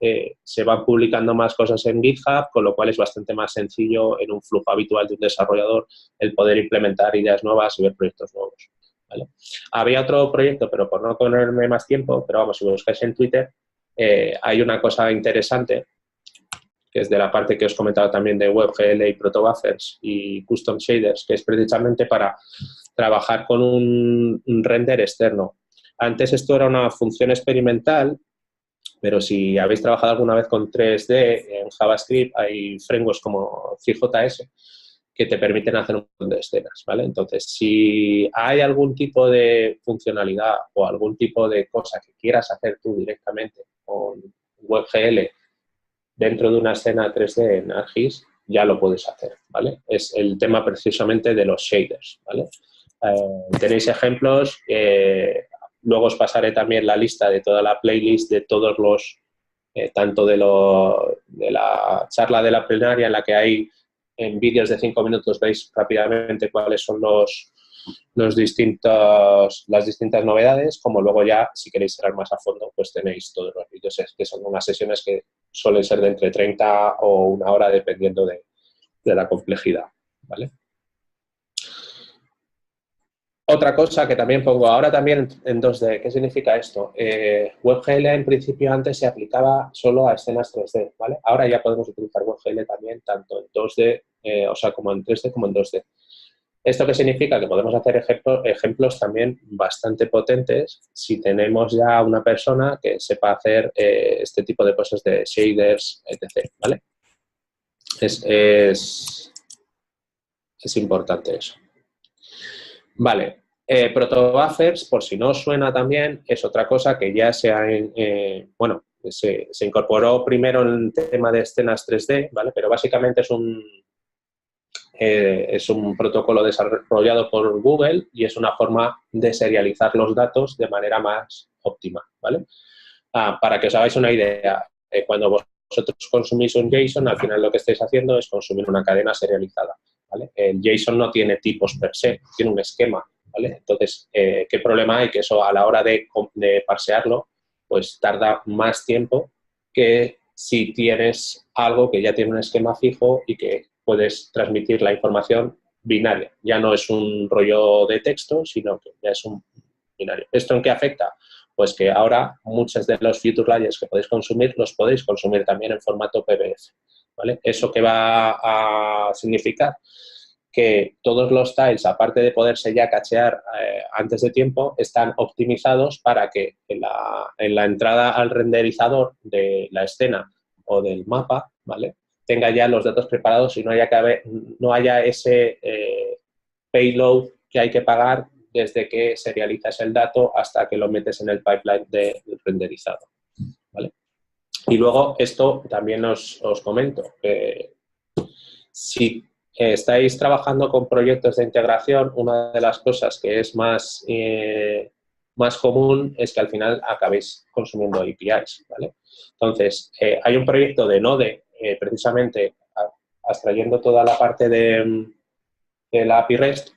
se van publicando más cosas en GitHub, con lo cual es bastante más sencillo en un flujo habitual de un desarrollador el poder implementar ideas nuevas y ver proyectos nuevos, ¿vale? Había otro proyecto, pero por no ponerme más tiempo, pero vamos, si buscáis en Twitter, hay una cosa interesante que es de la parte que os comentaba también de WebGL y Protobuffers y Custom Shaders, que es precisamente para trabajar con un render externo. Antes esto era una función experimental, pero si habéis trabajado alguna vez con 3D en JavaScript, hay frameworks como CJS que te permiten hacer un montón de escenas, ¿vale? Entonces, si hay algún tipo de funcionalidad o algún tipo de cosa que quieras hacer tú directamente con WebGL dentro de una escena 3D en ArcGIS, ya lo puedes hacer, ¿vale? Es el tema precisamente de los shaders, ¿vale? Tenéis ejemplos, luego os pasaré también la lista de toda la playlist de todos los, tanto de la charla de la plenaria en la que hay en vídeos de 5 minutos, veis rápidamente cuáles son las distintas novedades, como luego ya, si queréis entrar más a fondo, pues tenéis todos los vídeos, que son unas sesiones que suelen ser de entre 30 o una hora, dependiendo de la complejidad, ¿vale? Otra cosa que también pongo ahora también en 2D, ¿qué significa esto? WebGL en principio antes se aplicaba solo a escenas 3D, ¿vale? Ahora ya podemos utilizar WebGL también tanto en 2D, o sea, como en 3D como en 2D. ¿Esto qué significa? Que podemos hacer ejemplos también bastante potentes si tenemos ya una persona que sepa hacer este tipo de cosas de shaders, etc., ¿vale? Es importante eso. Vale, Protobuffers, por si no os suena también, es otra cosa que ya se incorporó primero en el tema de escenas 3D, ¿vale? Pero básicamente es un protocolo desarrollado por Google y es una forma de serializar los datos de manera más óptima, ¿vale? Para que os hagáis una idea, cuando vosotros consumís un JSON, al final lo que estáis haciendo es consumir una cadena serializada, ¿vale? El JSON no tiene tipos per se, tiene un esquema, ¿vale? Entonces, ¿qué problema hay? Que eso a la hora de parsearlo, pues tarda más tiempo que si tienes algo que ya tiene un esquema fijo y que puedes transmitir la información binaria. Ya no es un rollo de texto, sino que ya es un binario. ¿Esto en qué afecta? Pues que ahora muchos de los feature layers que podéis consumir los podéis consumir también en formato PDF, ¿vale? ¿Eso qué va a significar? Que todos los tiles, aparte de poderse ya cachear antes de tiempo, están optimizados para que en la entrada al renderizador de la escena o del mapa, ¿vale?, tenga ya los datos preparados y no haya ese payload que hay que pagar desde que serializas el dato hasta que lo metes en el pipeline de renderizado, ¿vale? Y luego esto también os comento, si estáis trabajando con proyectos de integración, una de las cosas que es más común es que al final acabéis consumiendo APIs, ¿vale? Entonces, hay un proyecto de Node, precisamente abstrayendo toda la parte de la API REST,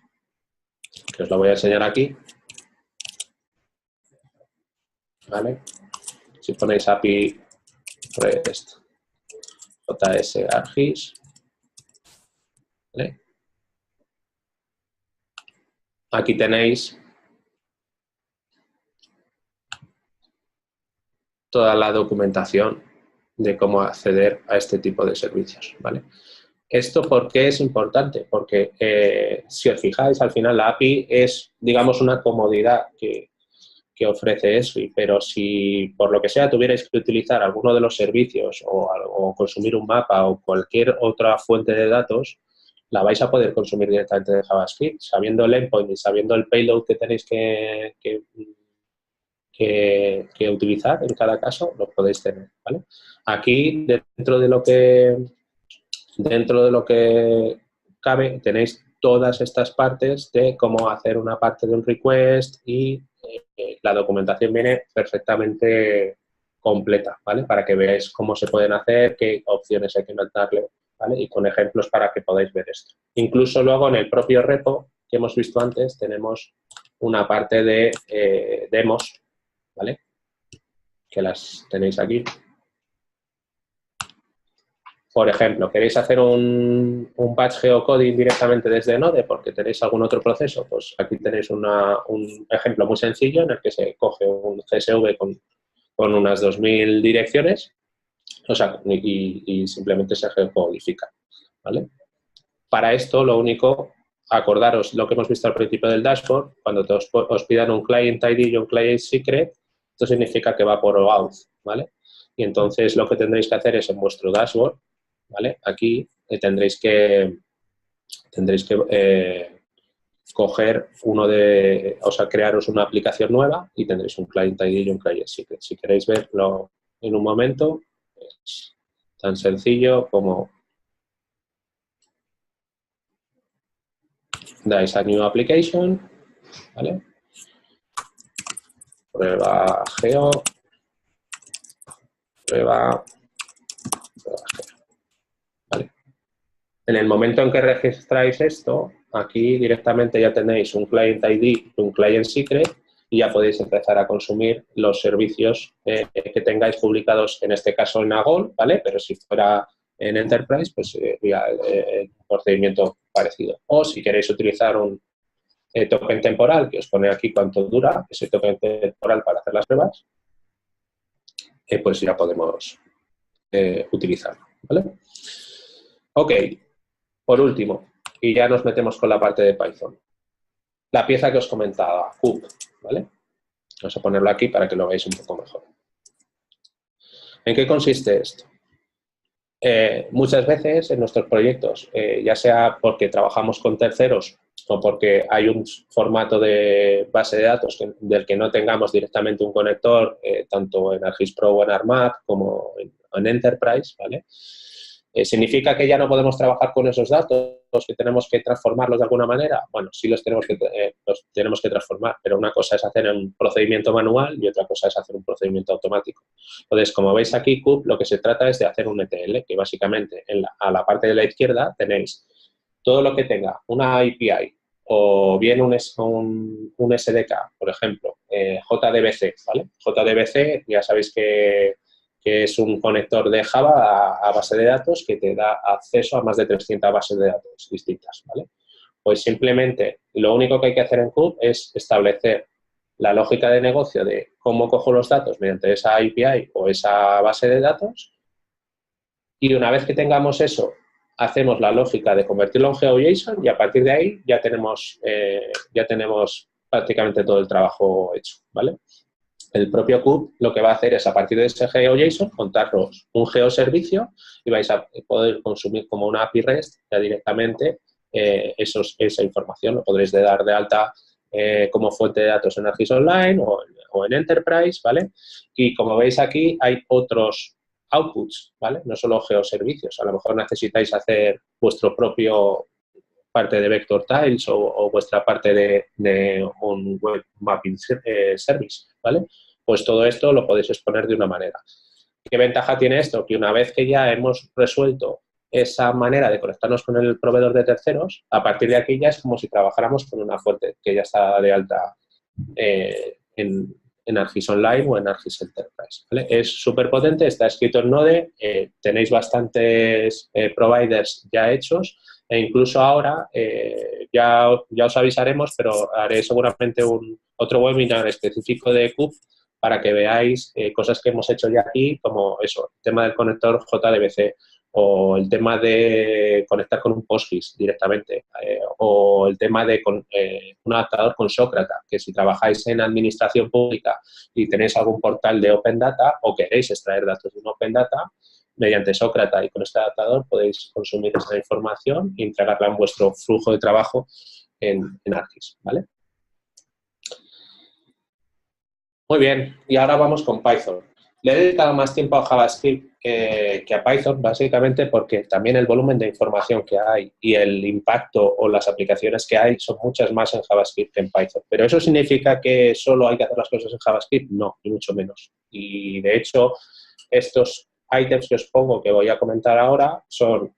que os lo voy a enseñar aquí, ¿vale? Si ponéis API REST JS ArcGIS, ¿vale? Aquí tenéis toda la documentación de cómo acceder a este tipo de servicios, ¿vale? ¿Esto por qué es importante? Porque si os fijáis, al final la API es, digamos, una comodidad que ofrece eso, pero si por lo que sea tuvierais que utilizar alguno de los servicios o consumir un mapa o cualquier otra fuente de datos, la vais a poder consumir directamente de JavaScript, sabiendo el endpoint y sabiendo el payload que tenéis que utilizar en cada caso, lo podéis tener, ¿vale? Aquí, dentro de lo que cabe, tenéis todas estas partes de cómo hacer una parte de un request y la documentación viene perfectamente completa, ¿vale? Para que veáis cómo se pueden hacer, qué opciones hay que darle, ¿vale? Y con ejemplos para que podáis ver esto. Incluso luego en el propio repo que hemos visto antes tenemos una parte de demos, ¿vale? Que las tenéis aquí. Por ejemplo, ¿queréis hacer un batch geocoding directamente desde Node porque tenéis algún otro proceso? Pues aquí tenéis un ejemplo muy sencillo en el que se coge un CSV con unas 2000 direcciones, o sea, y simplemente se geocodifica, ¿vale? Para esto, lo único, acordaros lo que hemos visto al principio del dashboard, cuando os pidan un client ID y un client secret, esto significa que va por OAuth, ¿vale? Y entonces lo que tendréis que hacer es en vuestro dashboard, ¿vale? Aquí tendréis que coger crearos una aplicación nueva y tendréis un client ID y un client secret. Si queréis verlo en un momento, es tan sencillo como dais a New Application, ¿vale? Prueba geo, prueba geo, ¿vale? En el momento en que registráis esto, aquí directamente ya tenéis un Client ID y un Client Secret y ya podéis empezar a consumir los servicios que tengáis publicados, en este caso en AGOL, ¿vale? Pero si fuera en Enterprise, pues sería el procedimiento parecido. O si queréis utilizar un token temporal, que os pone aquí cuánto dura ese token temporal para hacer las pruebas, pues ya podemos utilizarlo, ¿vale? Ok, por último, y ya nos metemos con la parte de Python. La pieza que os comentaba, kube, ¿vale? Vamos a ponerlo aquí para que lo veáis un poco mejor. ¿En qué consiste esto? Muchas veces en nuestros proyectos, ya sea porque trabajamos con terceros o porque hay un formato de base de datos del que no tengamos directamente un conector, tanto en ArcGIS Pro o en ARMAT como en Enterprise, ¿vale? ¿Significa que ya no podemos trabajar con esos datos, que tenemos que transformarlos de alguna manera? Bueno, sí los tenemos que transformar, pero una cosa es hacer un procedimiento manual y otra cosa es hacer un procedimiento automático. Entonces, como veis aquí, kube, lo que se trata es de hacer un ETL, que básicamente a la parte de la izquierda tenéis todo lo que tenga una API o bien un SDK, por ejemplo, JDBC, ¿vale? JDBC, ya sabéis que es un conector de Java a base de datos que te da acceso a más de 300 bases de datos distintas, ¿vale? Pues simplemente lo único que hay que hacer en kube es establecer la lógica de negocio de cómo cojo los datos mediante esa API o esa base de datos y una vez que tengamos eso, hacemos la lógica de convertirlo en GeoJSON y a partir de ahí ya tenemos prácticamente todo el trabajo hecho, ¿vale? El propio kube lo que va a hacer es, a partir de ese GeoJSON, contaros un geoservicio y vais a poder consumir como una API REST ya directamente esa información. Lo podréis dar de alta como fuente de datos en ArcGIS Online o en Enterprise, ¿vale? Y como veis aquí hay otros outputs, ¿vale? No solo geoservicios. A lo mejor necesitáis hacer vuestro propio parte de Vector Tiles o vuestra parte de un Web Mapping Service, ¿vale? Pues todo esto lo podéis exponer de una manera. ¿Qué ventaja tiene esto? Que una vez que ya hemos resuelto esa manera de conectarnos con el proveedor de terceros, a partir de aquí ya es como si trabajáramos con una fuente que ya está de alta en ArcGIS Online o en ArcGIS Enterprise, ¿vale? Es súper potente, está escrito en Node, tenéis bastantes providers ya hechos e incluso ahora ya os avisaremos, pero haré seguramente otro webinar específico de kube para que veáis cosas que hemos hecho ya aquí, como eso, el tema del conector JDBC, o el tema de conectar con un PostGIS directamente, o el tema de un adaptador con Sócrata, que si trabajáis en administración pública y tenéis algún portal de Open Data o queréis extraer datos de un Open Data, mediante Sócrata y con este adaptador podéis consumir esa información e integrarla en vuestro flujo de trabajo en ArcGIS, ¿vale? Muy bien, y ahora vamos con Python. Le he dedicado más tiempo a JavaScript que a Python, básicamente porque también el volumen de información que hay y el impacto o las aplicaciones que hay son muchas más en JavaScript que en Python. ¿Pero eso significa que solo hay que hacer las cosas en JavaScript? No, ni mucho menos. Y, de hecho, estos ítems que os pongo, que voy a comentar ahora, son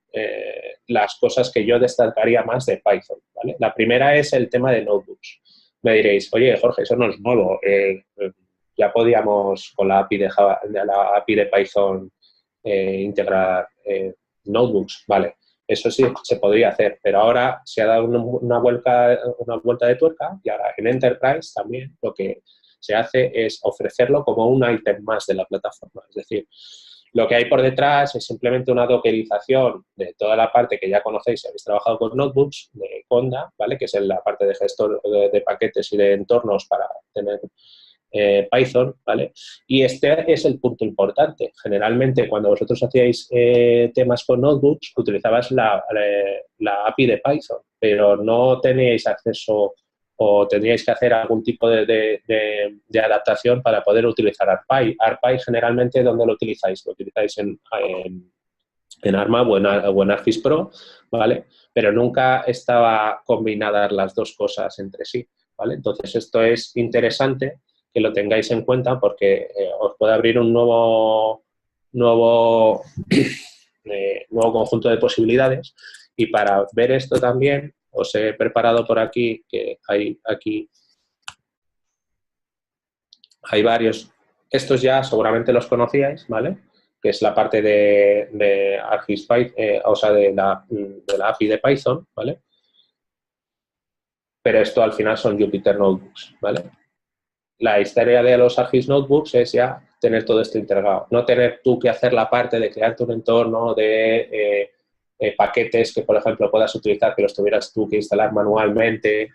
las cosas que yo destacaría más de Python, ¿vale? La primera es el tema de notebooks. Me diréis, oye, Jorge, eso no es nuevo. Ya podíamos con la API la API de Python integrar notebooks, vale. Eso sí se podría hacer, pero ahora se ha dado una vuelta de tuerca y ahora en Enterprise también lo que se hace es ofrecerlo como un ítem más de la plataforma. Es decir, lo que hay por detrás es simplemente una dockerización de toda la parte que ya conocéis si habéis trabajado con notebooks, de Conda, ¿vale? Que es la parte de gestor de paquetes y de entornos para tener Python, ¿vale? Y este es el punto importante. Generalmente, cuando vosotros hacíais temas con notebooks, utilizabas la API de Python, pero no teníais acceso o tendríais que hacer algún tipo de adaptación para poder utilizar ArcPy. ArcPy, generalmente, ¿dónde lo utilizáis? Lo utilizáis en ARMA o en ArcGIS Pro, ¿vale? Pero nunca estaba combinadas las dos cosas entre sí, ¿vale? Entonces, esto es interesante que lo tengáis en cuenta porque os puede abrir un nuevo conjunto de posibilidades. Y para ver esto también os he preparado por aquí, que hay varios. Estos ya seguramente los conocíais, ¿vale? Que es la parte de ArcGIS Python, o sea, de la API de Python, ¿vale? Pero esto al final son Jupyter Notebooks, ¿vale? La historia de los ArcGIS Notebooks es ya tener todo esto integrado. No tener tú que hacer la parte de crearte un entorno de paquetes que, por ejemplo, puedas utilizar, que los tuvieras tú que instalar manualmente,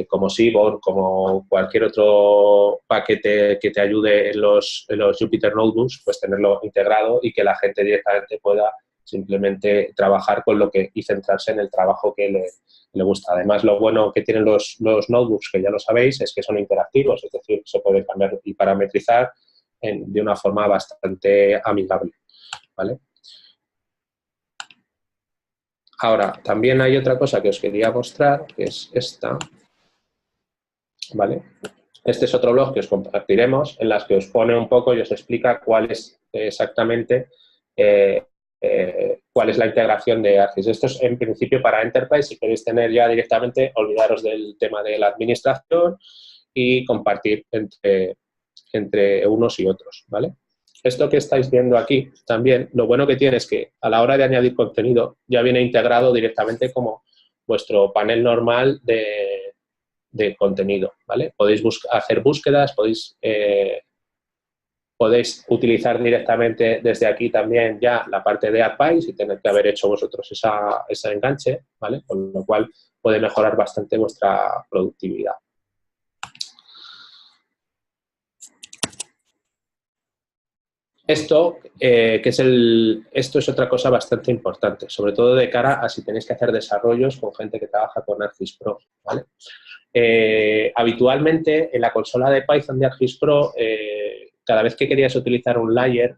como Seaborn, como cualquier otro paquete que te ayude en los Jupyter Notebooks, pues tenerlo integrado y que la gente directamente pueda simplemente trabajar con lo que y centrarse en el trabajo que le gusta. Además, lo bueno que tienen los notebooks, que ya lo sabéis, es que son interactivos, es decir, se puede cambiar y parametrizar de una forma bastante amigable, ¿vale? Ahora, también hay otra cosa que os quería mostrar, que es esta, ¿vale? Este es otro blog que os compartiremos, en las que os pone un poco y os explica cuál es exactamente cuál es la integración de ArcGIS. Esto es en principio para Enterprise. Si queréis tener ya directamente, olvidaros del tema de la administración y compartir entre unos y otros, ¿vale? Esto que estáis viendo aquí también, lo bueno que tiene es que a la hora de añadir contenido ya viene integrado directamente como vuestro panel normal de contenido, ¿vale? Podéis hacer búsquedas, podéis utilizar directamente desde aquí también ya la parte de ArcPy sin tener que haber hecho vosotros ese enganche, ¿vale? Con lo cual puede mejorar bastante vuestra productividad. Esto es otra cosa bastante importante, sobre todo de cara a si tenéis que hacer desarrollos con gente que trabaja con ArcGIS Pro, ¿vale? Habitualmente en la consola de Python de ArcGIS Pro, cada vez que querías utilizar un layer,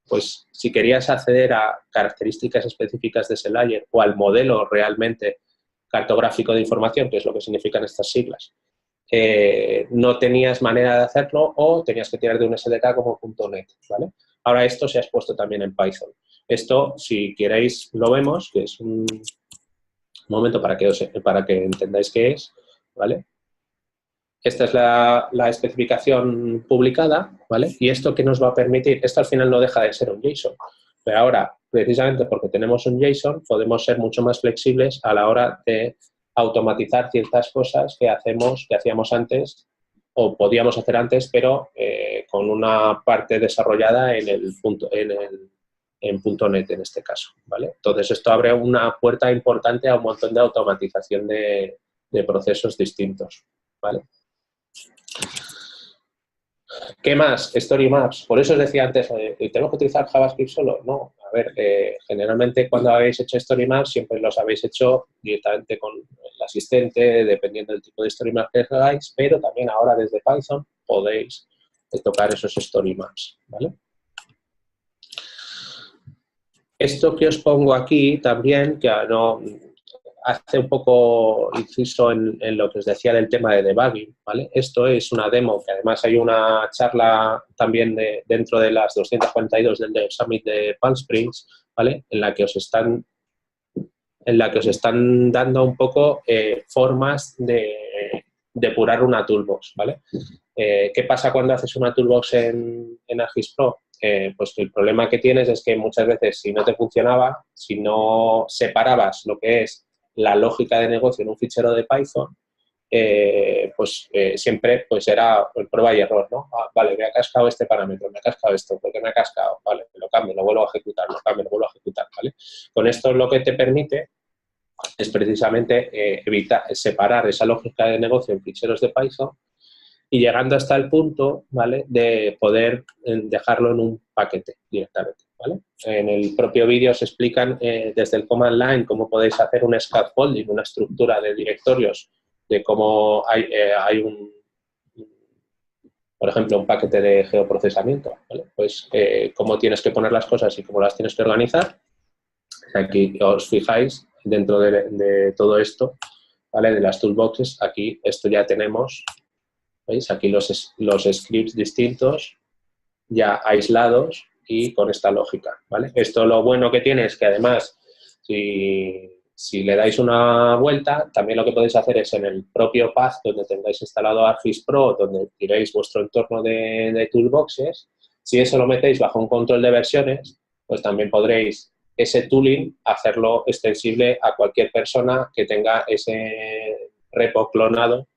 pues si querías acceder a características específicas de ese layer o al modelo realmente cartográfico de información, que es lo que significan estas siglas, no tenías manera de hacerlo o tenías que tirar de un SDK como .NET, ¿vale? Ahora esto se ha expuesto también en Python. Esto, si queréis, lo vemos, que es un momento para que entendáis qué es, ¿vale? Esta es la especificación publicada, ¿vale? Y esto que nos va a permitir, esto al final no deja de ser un JSON, pero ahora, precisamente porque tenemos un JSON, podemos ser mucho más flexibles a la hora de automatizar ciertas cosas que hacíamos antes o podíamos hacer antes, pero con una parte desarrollada en .NET en este caso, ¿vale? Entonces, esto abre una puerta importante a un montón de automatización de procesos distintos, ¿vale? ¿Qué más? Story Maps. Por eso os decía antes, ¿tenemos que utilizar JavaScript solo? No. A ver, generalmente cuando habéis hecho Story Maps siempre los habéis hecho directamente con el asistente, dependiendo del tipo de Story Maps que hagáis, pero también ahora desde Python podéis tocar esos Story Maps, ¿vale? Esto que os pongo aquí también, que no hace un poco inciso en lo que os decía del tema de debugging, ¿vale? Esto es una demo, que además hay una charla también dentro de las 242 del Summit de Palm Springs, ¿vale? En la que os están dando un poco formas de depurar una toolbox, ¿vale? ¿Qué pasa cuando haces una toolbox en ArcGIS Pro? Pues que el problema que tienes es que muchas veces si no te funcionaba, si no separabas lo que es la lógica de negocio en un fichero de Python, siempre pues era prueba y error, ¿no? Vale, me ha cascado este parámetro, me ha cascado esto, ¿por qué me ha cascado? Vale, lo cambio, lo vuelvo a ejecutar, lo cambio, lo vuelvo a ejecutar, ¿vale? Con esto lo que te permite es precisamente evitar separar esa lógica de negocio en ficheros de Python y llegando hasta el punto, ¿vale?, de poder dejarlo en un paquete directamente, ¿vale? En el propio vídeo se explican desde el command line cómo podéis hacer un scaffolding, una estructura de directorios, de cómo hay por ejemplo, un paquete de geoprocesamiento, ¿vale? Pues cómo tienes que poner las cosas y cómo las tienes que organizar. Aquí os fijáis dentro de todo esto, ¿vale?, de las toolboxes, aquí esto ya tenemos, ¿veis? Aquí los scripts distintos ya aislados y con esta lógica, ¿vale? Esto lo bueno que tiene es que además, si le dais una vuelta, también lo que podéis hacer es en el propio path donde tengáis instalado ArcGIS Pro, donde tiréis vuestro entorno de toolboxes, si eso lo metéis bajo un control de versiones, pues también podréis ese tooling hacerlo extensible a cualquier persona que tenga ese repo clonado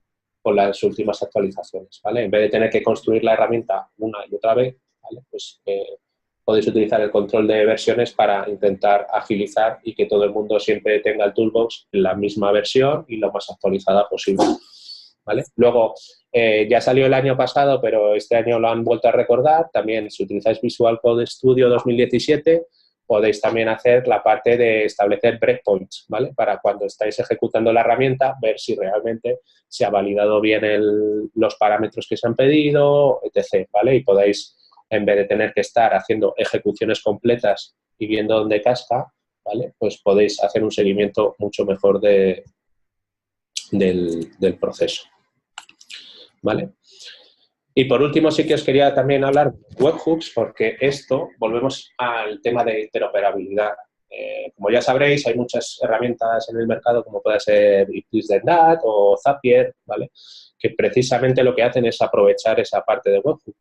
con las últimas actualizaciones, ¿vale? En vez de tener que construir la herramienta una y otra vez, ¿vale?, pues podéis utilizar el control de versiones para intentar agilizar y que todo el mundo siempre tenga el toolbox en la misma versión y lo más actualizada posible, ¿vale? Luego, ya salió el año pasado, pero este año lo han vuelto a recordar. También, si utilizáis Visual Code Studio 2017, podéis también hacer la parte de establecer breakpoints, ¿vale? Para cuando estáis ejecutando la herramienta, ver si realmente se ha validado bien los parámetros que se han pedido, etc., ¿vale? Y podáis, en vez de tener que estar haciendo ejecuciones completas y viendo dónde casca, ¿vale?, pues podéis hacer un seguimiento mucho mejor del proceso, ¿vale? Y por último, sí que os quería también hablar de webhooks, porque esto, volvemos al tema de interoperabilidad. Como ya sabréis, hay muchas herramientas en el mercado, como puede ser This-That o Zapier, ¿vale?, que precisamente lo que hacen es aprovechar esa parte de webhook.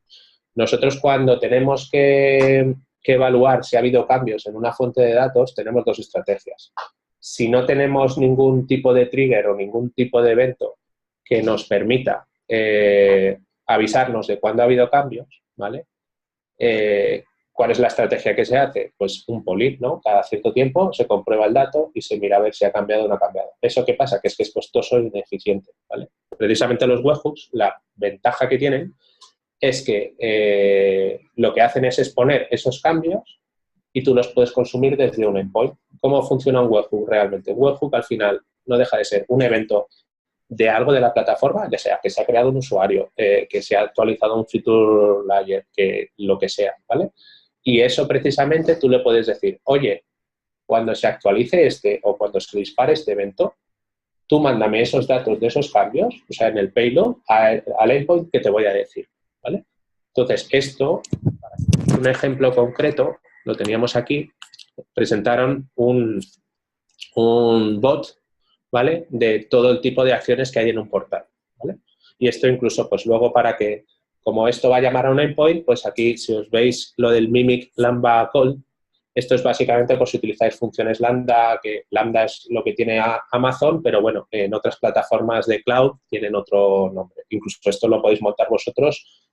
Nosotros, cuando tenemos que evaluar si ha habido cambios en una fuente de datos, tenemos dos estrategias. Si no tenemos ningún tipo de trigger o ningún tipo de evento que nos permita avisarnos de cuándo ha habido cambios, ¿vale? ¿Cuál es la estrategia que se hace? Pues un polling, ¿no? Cada cierto tiempo se comprueba el dato y se mira a ver si ha cambiado o no ha cambiado. ¿Eso qué pasa? Que es costoso e ineficiente, ¿vale? Precisamente los webhooks, la ventaja que tienen es que lo que hacen es exponer esos cambios y tú los puedes consumir desde un endpoint. ¿Cómo funciona un webhook realmente? Un webhook al final no deja de ser un evento de algo de la plataforma, ya sea que se ha creado un usuario, que se ha actualizado un feature layer, que lo que sea, ¿vale? Y eso precisamente tú le puedes decir, oye, cuando se actualice o cuando se dispare este evento, tú mándame esos datos de esos cambios, o sea, en el payload, al endpoint que te voy a decir, ¿vale? Entonces, esto, un ejemplo concreto, lo teníamos aquí, presentaron un bot, ¿vale?, de todo el tipo de acciones que hay en un portal, ¿vale? Y esto incluso, pues luego para que, como esto va a llamar a un endpoint, pues aquí, si os veis lo del Mimic Lambda Call, Esto es básicamente por si utilizáis funciones Lambda, que Lambda es lo que tiene Amazon, pero bueno, en otras plataformas de cloud tienen otro nombre. Incluso esto lo podéis montar vosotros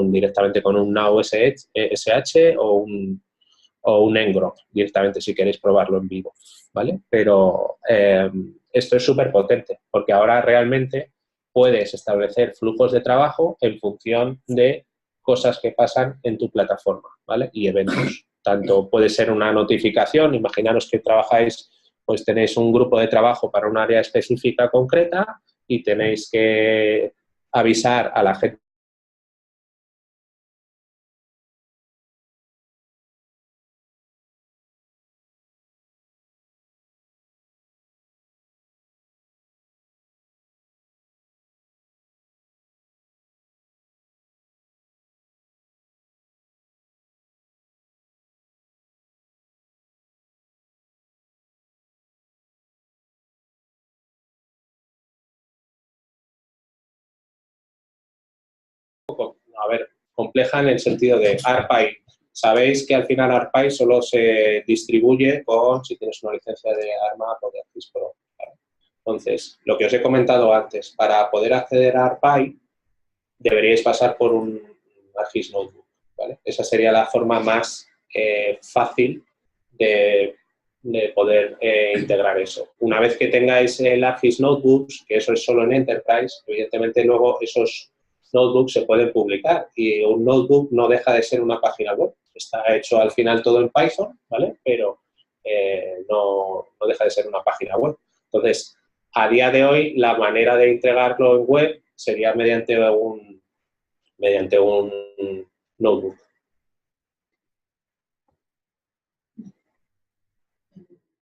directamente con un Now SH o un Ngrok directamente si queréis probarlo en vivo, ¿vale? Pero esto es súper potente porque ahora realmente puedes establecer flujos de trabajo en función de cosas que pasan en tu plataforma, ¿vale? Y eventos. Tanto puede ser una notificación, imaginaros que trabajáis, pues tenéis un grupo de trabajo para un área específica concreta y tenéis que avisar a la gente a ver, compleja en el sentido de ARPAI. Sabéis que al final ARPAI solo se distribuye si tienes una licencia de ARMA o de ArcGIS Pro. ¿Vale? Entonces, lo que os he comentado antes, para poder acceder a ARPAI deberíais pasar por un ArcGIS Notebook. ¿Vale? Esa sería la forma más fácil de poder integrar eso. Una vez que tengáis el ArcGIS Notebooks, que eso es solo en Enterprise, evidentemente luego esos notebooks se pueden publicar y un notebook no deja de ser una página web. Está hecho al final todo en Python, ¿vale? Pero no deja de ser una página web. Entonces, a día de hoy, la manera de integrarlo en web sería mediante un notebook.